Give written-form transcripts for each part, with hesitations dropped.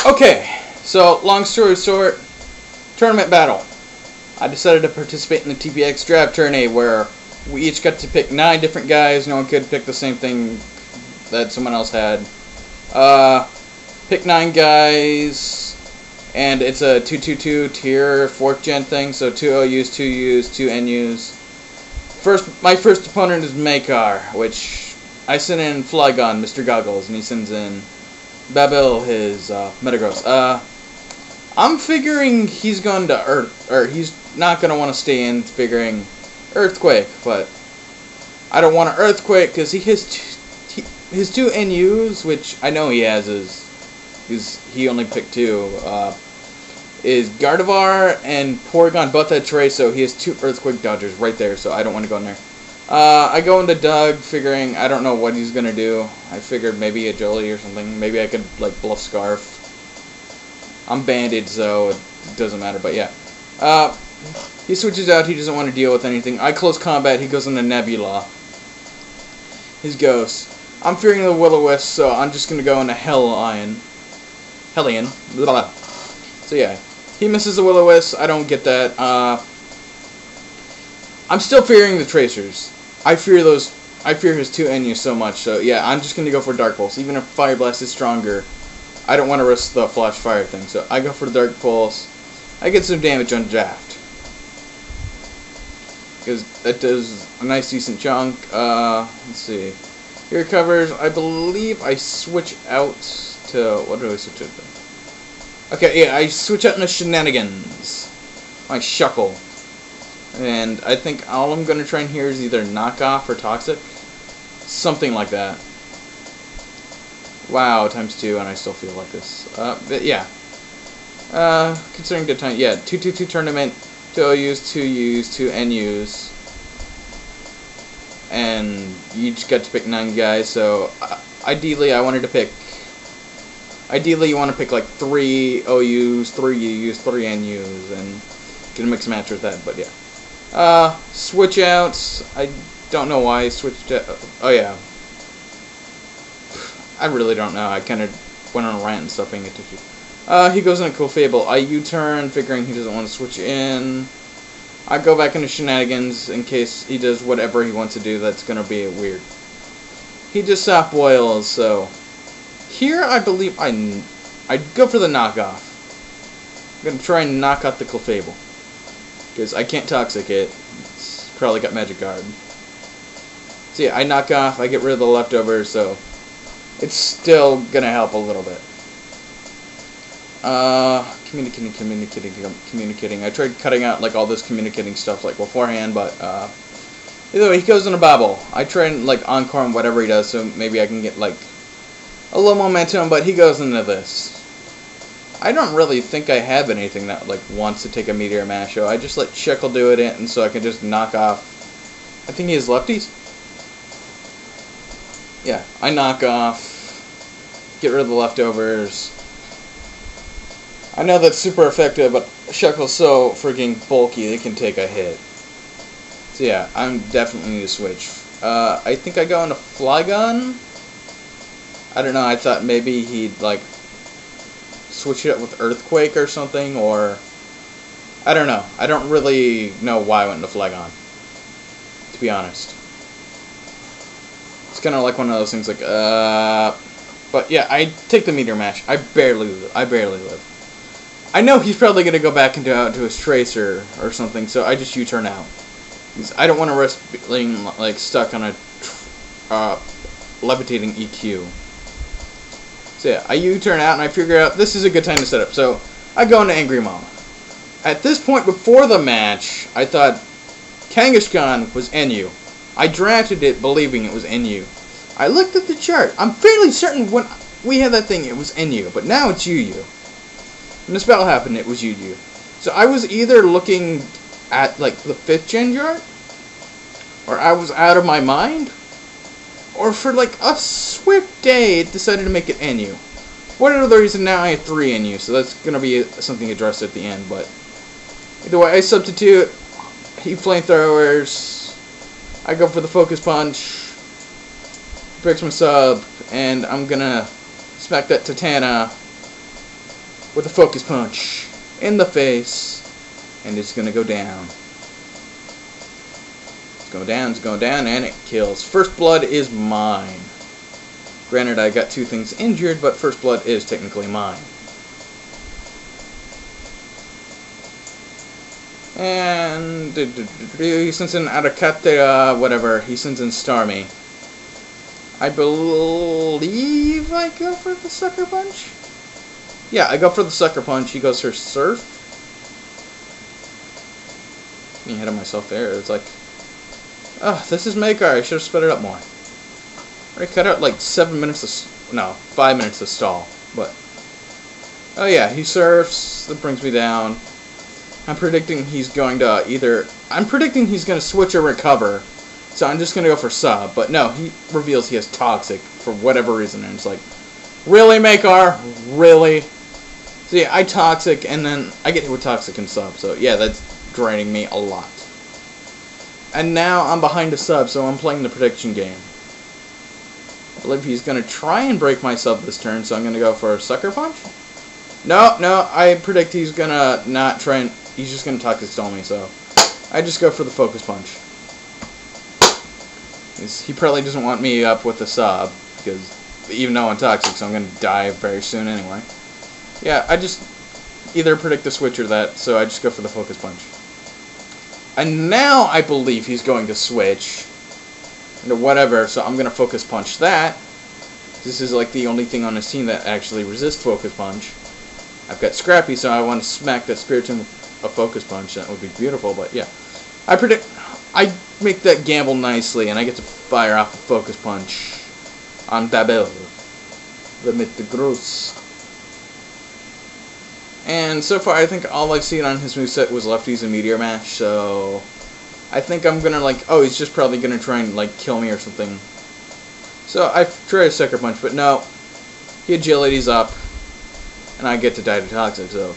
Okay, so long story short, tournament battle. I decided to participate in the TPX draft tourney where we each got to pick 9 different guys. No one could pick the same thing that someone else had. Pick 9 guys, and it's a 2-2-2 tier 4th gen thing, so 2 OUs, 2 U's, 2 NU's. My first opponent is Makar, which I sent in Flygon, Mr. Goggles, and he sends in Babil, his Metagross. I'm figuring he's going to Earth, or he's not going to want to stay in, figuring Earthquake, but I don't want an Earthquake because he has his 2 NUs, which I know he has, he only picked 2, is Gardevoir and Porygon both had Trace, so he has 2 Earthquake dodgers right there, so I don't want to go in there. I go into Doug, figuring I don't know what he's going to do. I figured maybe Agility or something. Maybe I could, like, Bluff Scarf. I'm banded, so it doesn't matter, but yeah. He switches out, he doesn't want to deal with anything. I close combat, he goes into Nebula. His Ghost. I'm fearing the Will-O-Wisp, so I'm just going to go into Hellion. Blah. So yeah, he misses the Will-O-Wisp, I don't get that. I'm still fearing the Tracers. I fear his 2 NUs so much, so yeah, I'm just going to go for Dark Pulse. Even if Fire Blast is stronger, I don't want to risk the Flash Fire thing, so I go for Dark Pulse. I get some damage on draft, because that does a nice decent chunk. Let's see. He recovers. I believe I switch out to... What do I switch out to? Okay, yeah, I switch out into Shenanigans. My Shuckle. And I think all I'm going to try and hear is either Knockoff or Toxic. Something like that. Wow, ×2, and I still feel like this. But yeah. Considering the time, yeah, 2-2-2 tournament, 2 OUs, 2 U's, 2 NU's. And you just got to pick 9 guys, so ideally I wanted to pick... Ideally you want to pick like 3 OUs, 3 U's, 3 NU's, and get a mix match with that, but yeah. Switch outs. I don't know why I switched out. Oh yeah. I really don't know. I kind of went on a rant and stopped paying attention. He goes into Clefable. I U-turn, figuring he doesn't want to switch in. I go back into Shenanigans in case he does whatever he wants to do that's going to be weird. He just soft boils, so... Here, I believe I'd go for the knockoff. I'm going to try and knock out the Clefable. Because I can't Toxic it. It's probably got Magic Guard. So yeah, I knock off, I get rid of the leftovers, so... It's still going to help a little bit. Communicating. I tried cutting out like all this communicating stuff like beforehand, but either way, he goes in a Babble. I try and like encore him whatever he does, so maybe I can get like a little momentum, but he goes into this. I don't really think I have anything that like wants to take a Meteor Mash, so I just let Shuckle do it, and so I can just knock off. I think he has lefties. Yeah, I knock off, get rid of the leftovers. I know that's super effective, but Shuckle's so freaking bulky, they can take a hit. So yeah, I'm definitely need to switch. I think I go into Flygon. I don't know, I thought maybe he'd like switch it up with Earthquake or something, or I don't know. I don't really know why I went into Flygon, to be honest. It's kind of like one of those things like, but yeah, I take the Meteor Mash. I barely live. I know he's probably going to go back into his Tracer or something, so I just U-turn out. Because I don't want to risk being like stuck on a levitating EQ. So yeah, I U-turn out and I figure out this is a good time to set up. So I go into Angry Mama. At this point before the match, I thought Kangaskhan was NU. I drafted it believing it was NU. I looked at the chart. I'm fairly certain when we had that thing it was NU, but now it's UU. When this battle happened, it was UU. So I was either looking at like the 5th gen chart, or I was out of my mind, or for like a swift day it decided to make it NU. Whatever the reason, now I have 3 NU, so that's going to be something addressed at the end, but either way, I substitute, he flamethrowers, I go for the Focus Punch, breaks my sub, and I'm going to smack that Titana with a focus punch in the face, and it's gonna go down. It's going down, and it kills. First blood is mine. Granted, I got two things injured, but first blood is technically mine. And he sends in Arakate, whatever. He sends in Starmie. I believe I go for the Sucker Punch? Yeah, I go for the Sucker Punch. He goes for Surf. Me ahead of myself there. It's like, oh, this is Makar. I should have sped it up more. I cut out like 7 minutes of, no, 5 minutes of stall. But, oh yeah, he surfs. That brings me down. I'm predicting he's going to switch or recover. So I'm just going to go for sub. But no, he reveals he has Toxic for whatever reason. And it's like, really, Makar? Really? So yeah, I Toxic, and then I get hit with Toxic and sub. So yeah, that's draining me a lot. And now I'm behind a sub, so I'm playing the prediction game. I believe he's going to try and break my sub this turn, so I'm going to go for a Sucker Punch. No, I predict he's going to not try and... He's just going to Toxic Stall me, so... I just go for the Focus Punch. He probably doesn't want me up with the sub, because even though I'm Toxic, so I'm going to die very soon anyway. Yeah, I just either predict the switch or that, so I just go for the Focus Punch. And now I believe he's going to switch into whatever, so I'm going to Focus Punch that. This is like the only thing on his team that actually resists Focus Punch. I've got Scrappy, so I want to smack that Spiritomb with a Focus Punch. That would be beautiful, but yeah. I make that gamble nicely, and I get to fire off a Focus Punch on Babel, the Mythogros. And so far, I think all I've seen on his moveset was lefties and Meteor Mash, so I think I'm gonna, like, oh, he's just probably gonna try and, like, kill me or something. So I try a Sucker Punch, but no. He agility's up, and I get to die to Toxic, so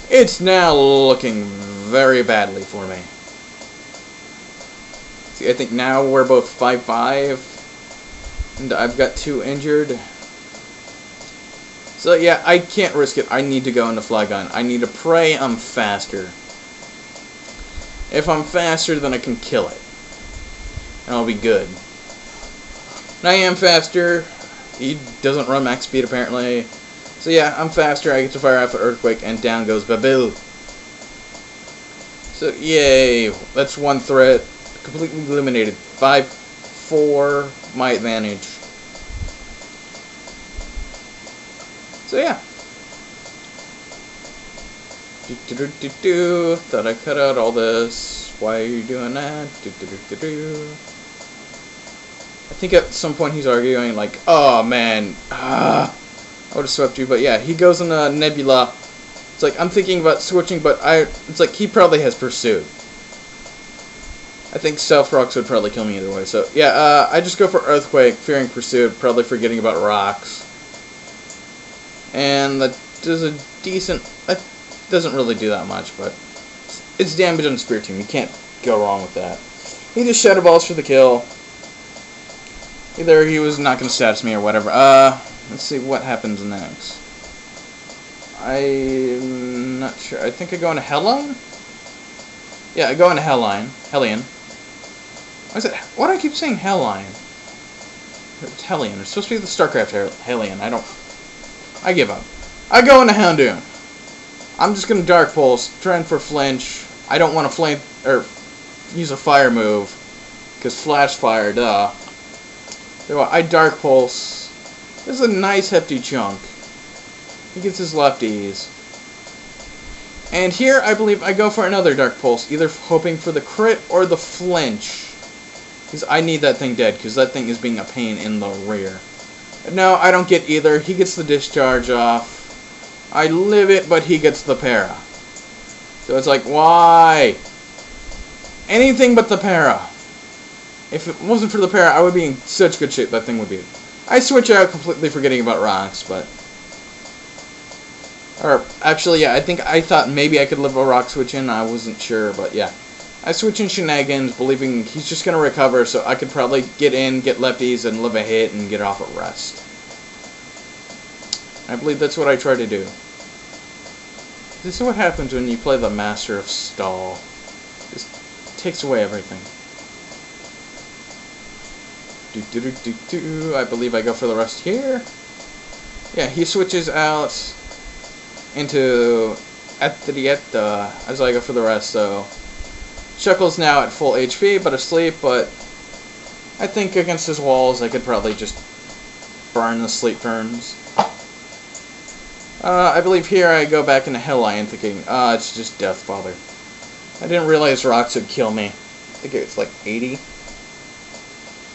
it's now looking very badly for me. See, I think now we're both 5-5, and I've got 2 injured. So yeah, I can't risk it. I need to go into Flygon. I need to pray I'm faster. If I'm faster, then I can kill it. And I'll be good. And I am faster. He doesn't run max speed, apparently. So yeah, I'm faster. I get to fire off an Earthquake, and down goes Babel. So yay. That's one threat. Completely eliminated. 5-4, my advantage. So yeah. Thought I cut out all this. Why are you doing that? I think at some point he's arguing like, oh man, I would have swept you, but yeah, he goes in a Nebula. It's like I'm thinking about switching, but it's like he probably has Pursuit. I think Stealth Rocks would probably kill me either way. So yeah, I just go for Earthquake, fearing Pursuit, probably forgetting about Rocks. And that does a decent... That doesn't really do that much, but it's damage on Spiritomb. You can't go wrong with that. He just Shadow Balls for the kill. Either he was not going to status me or whatever. Let's see what happens next. I'm not sure. I think I go into Helline? Yeah, I go into Hellion. Why do I keep saying Helline? It's Hellion. It's supposed to be the StarCraft Hellion. I give up. I go into Houndoom. I'm just gonna Dark Pulse, trying for flinch. I don't want to flame or use a fire move, because Flash Fire, duh. So I Dark Pulse. This is a nice hefty chunk. He gets his lefties. And here I believe I go for another Dark Pulse, either hoping for the crit or the flinch. Because I need that thing dead, because that thing is being a pain in the rear. No, I don't get either. He gets the discharge off. I live it, but he gets the para. So it's like, why? Anything but the para. If it wasn't for the para, I would be in such good shape that thing would be. I switch out completely forgetting about Rocks, but... Or, actually, yeah, I thought maybe I could live a Rock switch in. I wasn't sure, but yeah. I switch in Shenanigans, believing he's just going to recover, so I could probably get in, get lefties, and live a hit, and get off at rest. I believe that's what I try to do. This is what happens when you play the Master of Stall. Just takes away everything. I believe I go for the rest here. Yeah, he switches out into Etrietta as I go for the rest, so Shuckle's now at full HP, but asleep, but I think against his walls I could probably just burn the sleep turns. I believe here I go back into Hell Lion thinking, it's just Death Father. I didn't realize Rocks would kill me. I think it's like 80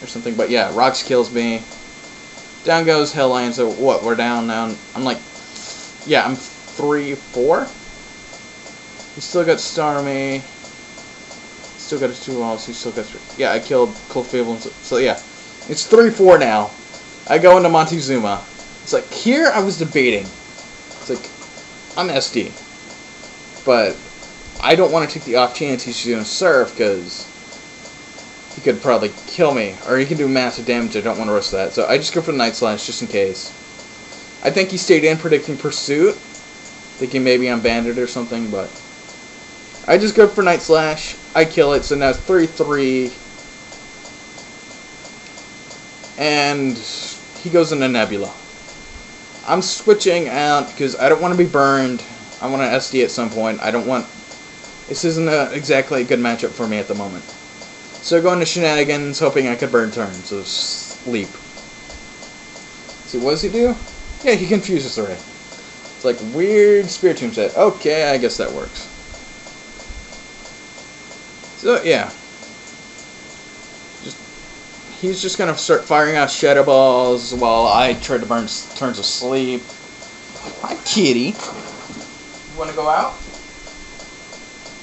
or something, but yeah, Rocks kills me. Down goes Hell Lion, so what, we're down now. I'm like, yeah, I'm 3-4. He still got Starmie. Still got his 2 walls, he still got 3. Yeah, I killed Clefable, so yeah. It's 3-4 now. I go into Montezuma. It's like, here I was debating. It's like, I'm SD. But I don't want to take the off chance he's going to surf, because he could probably kill me. Or he can do massive damage, I don't want to risk that. So I just go for the Night Slash, just in case. I think he stayed in, predicting Pursuit. Thinking maybe I'm Bandit or something, but I just go for Night Slash. I kill it, so now it's 3-3. And he goes into Nebula. I'm switching out because I don't want to be burned. I want to SD at some point. I don't want... This isn't exactly a good matchup for me at the moment. So going to Shenanigans, hoping I could burn turn. So sleep. See, what does he do? Yeah, he confuses the Ray. It's like weird Spiritomb set. Okay, I guess that works. So yeah. He's just gonna start firing out Shadow Balls while I try to burn turns of sleep. Hi, kitty. You wanna go out?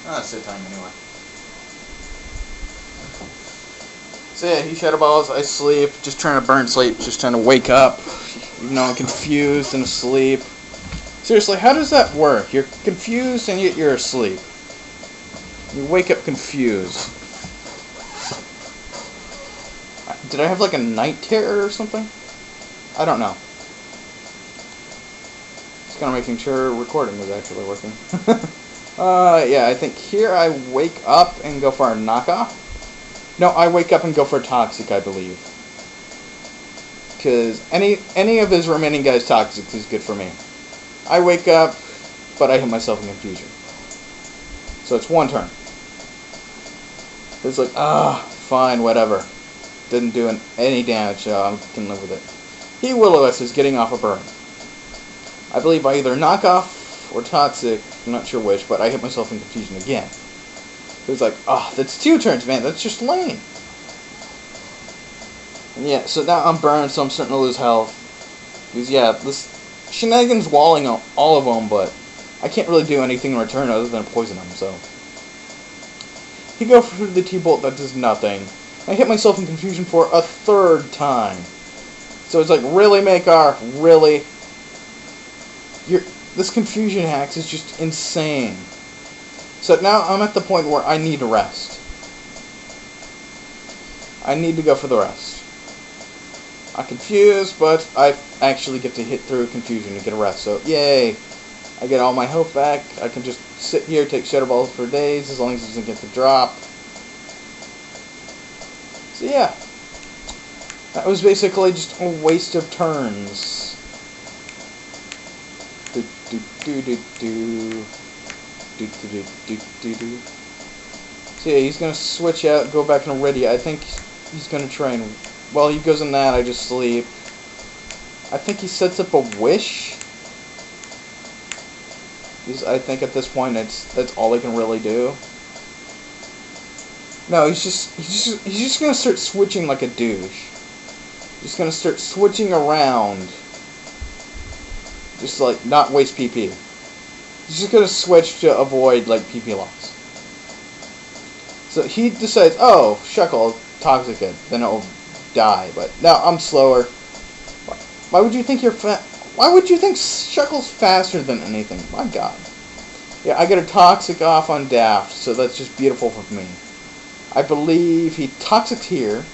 Oh, it's sit time anyway. So yeah, he Shadow Balls, I sleep, just trying to burn sleep, just trying to wake up, even though I'm confused and asleep. Seriously, how does that work? You're confused and yet you're asleep. You wake up confused. Did I have like a night terror or something? I don't know. Just kind of making sure recording is actually working. Yeah, I think here I wake up and go for a knockoff. No, I wake up and go for a Toxic, I believe. Because any of his remaining guys' Toxics is good for me. I wake up, but I hit myself in Confusion. So it's 1 turn. It's like, fine, whatever. Didn't do any damage, so I can live with it. He Will-O-Wisp is getting off a burn. I believe I either knock off or Toxic, I'm not sure which, but I hit myself in Confusion again. It was like, that's 2 turns, man, that's just lame. And yeah, so now I'm burned, so I'm starting to lose health. Because yeah, this Shenanigans walling all of them, but I can't really do anything in return other than poison them, so. He goes for the T-Bolt that does nothing. I hit myself in Confusion for a 3rd time. So it's like, really, Makar? Really? This Confusion hacks is just insane. So now I'm at the point where I need to rest. I need to go for the rest. I'm confused, but I actually get to hit through Confusion to get a rest. So, yay! I get all my health back. I can just sit here, take Shadow Balls for days, as long as it doesn't get the drop. So yeah, that was basically just a waste of turns. So yeah, he's gonna switch out, go back into Iridia. I think he's gonna try and, well, he goes in that, I just sleep. I think he sets up a Wish. I think at this point that's all he can really do. No, he's just gonna start switching like a douche. He's gonna start switching around. Just like not waste PP. He's just gonna switch to avoid like PP loss. So he decides, oh, Shuckle, Toxic it, then it'll die. But now I'm slower. Why would you think Why would you think Shuckle's faster than anything? My God. Yeah, I get a Toxic off on Daft, so that's just beautiful for me. I believe he Toxics here.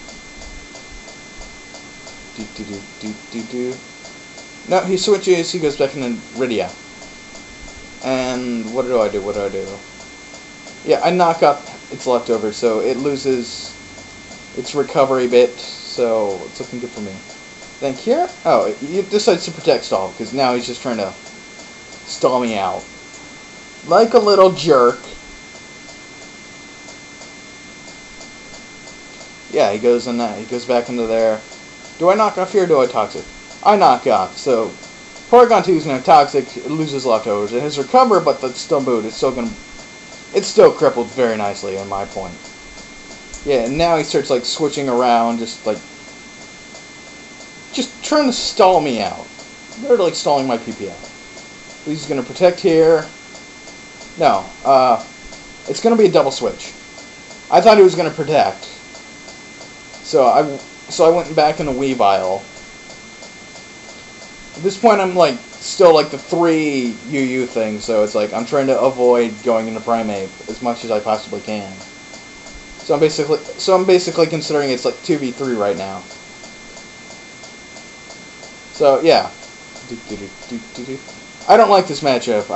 No, he switches, he goes back into Iridia. And what do I do? What do I do? Yeah, I knock up its leftovers, so it loses its recovery bit, so it's looking good for me. Then here, oh, he decides to protect stall, because now he's just trying to stall me out. Like a little jerk. Yeah, he goes in that. He goes back into there. Do I knock off here or do I toxic? I knock off, so Porygon 2 is going to toxic, it loses leftovers. It has recovered, but that's still moved. It's still crippled very nicely on my point. Yeah, and now he starts like switching around, just trying to stall me out. They're like stalling my PP out. He's gonna protect here. No, it's gonna be a double switch. I thought he was gonna protect. So I went back into Weavile. At this point I'm like still like the 3 UU thing, so it's like I'm trying to avoid going into Primeape as much as I possibly can. So I'm basically considering it's like 2v3 right now. So yeah. I don't like this matchup.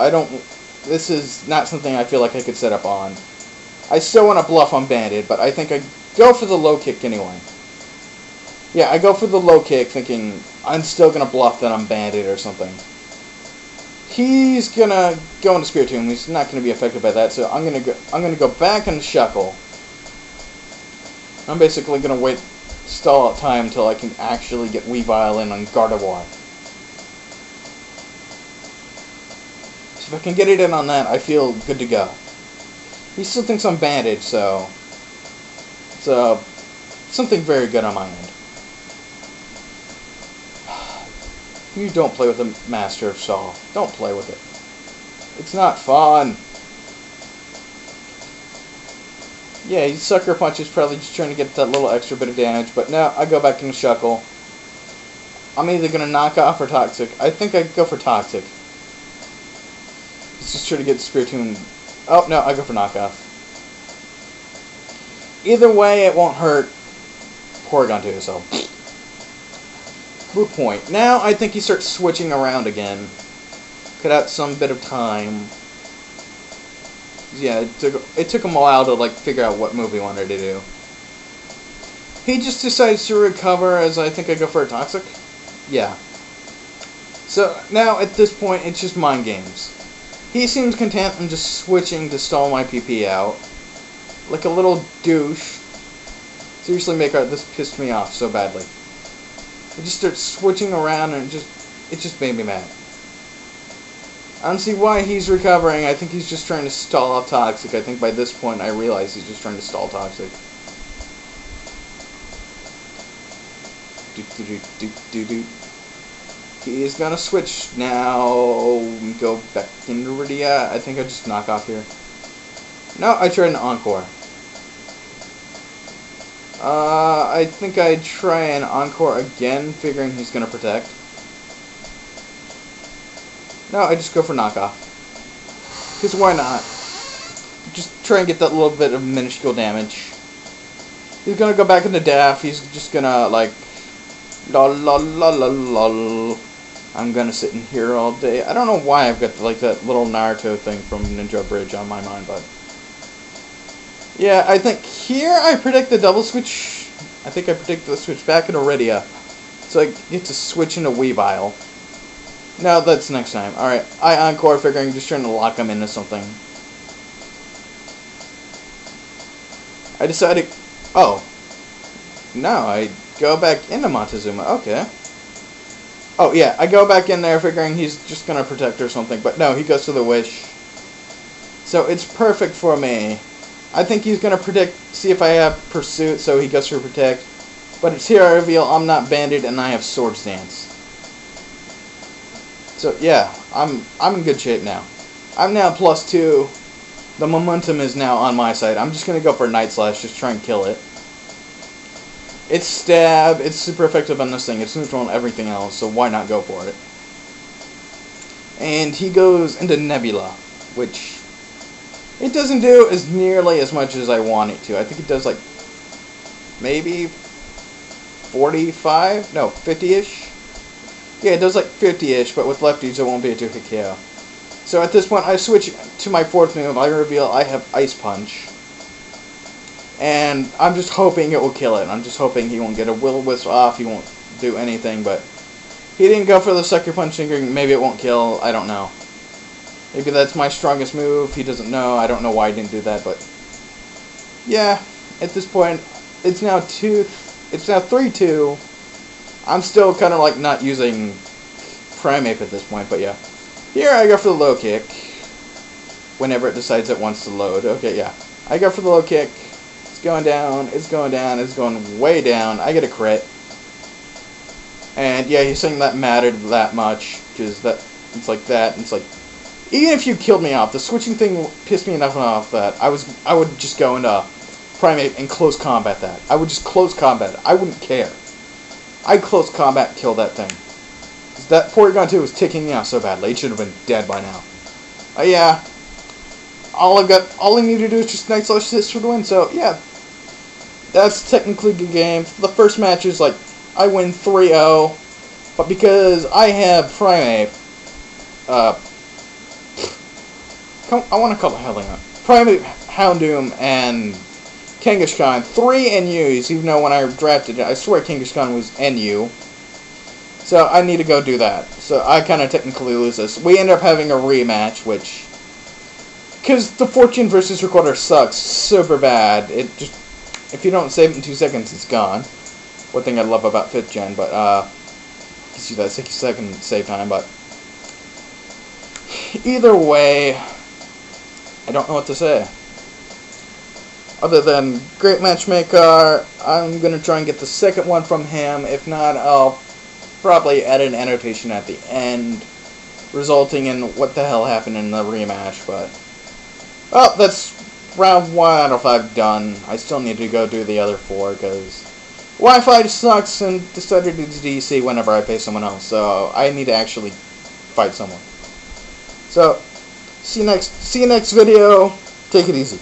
This is not something I feel like I could set up on. I still want to bluff on Bandit, but I think I go for the low kick anyway. Yeah, I go for the low kick thinking I'm still going to bluff that I'm Bandit or something. He's going to go into Spirit Tomb. He's not going to be affected by that, so I'm going to go back into Shuckle. I'm basically going to stall out time until I can actually get Weavile in on Gardevoir. So if I can get it in on that, I feel good to go. He still thinks I'm Bandage, so it's something very good on my end. You don't play with the Master of Stall. Don't play with it. It's not fun. Yeah, he Sucker Punches, probably just trying to get that little extra bit of damage, but now I go back into Shuckle. I'm either going to knock off or Toxic. I think I go for Toxic. He's just trying to get Spirit Tomb. Oh, no, I go for knockoff. Either way, it won't hurt Porygon 2, so. Moot point. Now, I think he starts switching around again. Cut out some bit of time. Yeah, it took him a while to, like, figure out what move he wanted to do. He just decides to recover as I think I go for a Toxic. Yeah. So, now, at this point, it's just mind games. He seems content in just switching to stall my PP out. Like a little douche. Seriously, Makar, this pissed me off so badly. He just starts switching around and it just made me mad. I don't see why he's recovering. I think he's just trying to stall out Toxic. I think by this point I realize he's just trying to stall Toxic. He is gonna switch now. Go back into Rydia. I think I just knock off here. No, I tried an Encore. I think I try an Encore again, figuring he's gonna protect. No, I just go for knockoff. Because why not? Just try and get that little bit of minuscule damage. He's gonna go back into Daff. He's just gonna, like, lol lol lol lol lol. I'm gonna sit in here all day. I don't know why I've got, like, that little Naruto thing from Ninja Bridge on my mind, but. Yeah, I think here I predict the double switch. I think I predict the switch back into Rydia. So I get to switch into Weavile. No, that's next time. Alright, I Encore, figuring just trying to lock him into something. I decided... Oh. No, I go back into Montezuma. Okay. Oh, yeah, I go back in there figuring he's just going to protect or something. But no, he goes to the Wish. So it's perfect for me. I think he's going to predict, see if I have Pursuit, so he goes for Protect. But it's here I reveal I'm not Banded and I have Swords Dance. So yeah, I'm in good shape now. I'm now +2. The momentum is now on my side. I'm just going to go for Night Slash, just try and kill it. It's Stab, it's super effective on this thing, it's neutral on everything else, so why not go for it? And he goes into Nebula, which it doesn't do as nearly as much as I want it to. I think it does like maybe 45? No, 50-ish? Yeah, it does like 50-ish, but with lefties it won't be a 2-hit KO. So at this point, I switch to my fourth move. I reveal I have Ice Punch. And I'm just hoping it will kill it. I'm just hoping he won't get a Will-O-Wisp off. He won't do anything, but he didn't go for the Sucker Punch, thinking maybe it won't kill. I don't know. Maybe that's my strongest move. He doesn't know. I don't know why he didn't do that, but yeah, at this point, it's now 3-2. I'm still kind of like not using Primeape at this point, but yeah. Here I go for the low kick. Whenever it decides it wants to load. Okay, yeah. I go for the low kick. It's going down. It's going down. It's going way down. I get a crit. And yeah, he's saying that mattered that much because it's like that. And it's like, even if you killed me off, the switching thing pissed me enough off that I would just go into Primeape and close combat that. I would just close combat it. I wouldn't care. I'd close combat kill that thing. That Porygon 2 was ticking me off so badly. It should have been dead by now. Yeah. All I need to do is just Night Slash this for the win. So yeah, that's technically a good game. The first match is like I win 3-0, but because I have Primeape, I want to call it Primeape, Houndoom, and Kangaskhan, 3 NUs, even though when I drafted it, I swear Kangaskhan was NU. So I need to go do that. So I kind of technically lose this. We end up having a rematch, which, because the Fortune versus Recorder sucks super bad. It just, if you don't save it in 2 seconds, it's gone. One thing I love about 5th gen, but gives you that 60-second save time. But either way, I don't know what to say. Other than great matchmaker, I'm going to try and get the second one from him. If not, I'll probably add an annotation at the end, resulting in what the hell happened in the rematch. But, well, that's round 1 out of 5 done. I still need to go do the other 4, because Wi-Fi sucks and decided to DC whenever I pay someone else. So I need to actually fight someone. So, see you next video. Take it easy.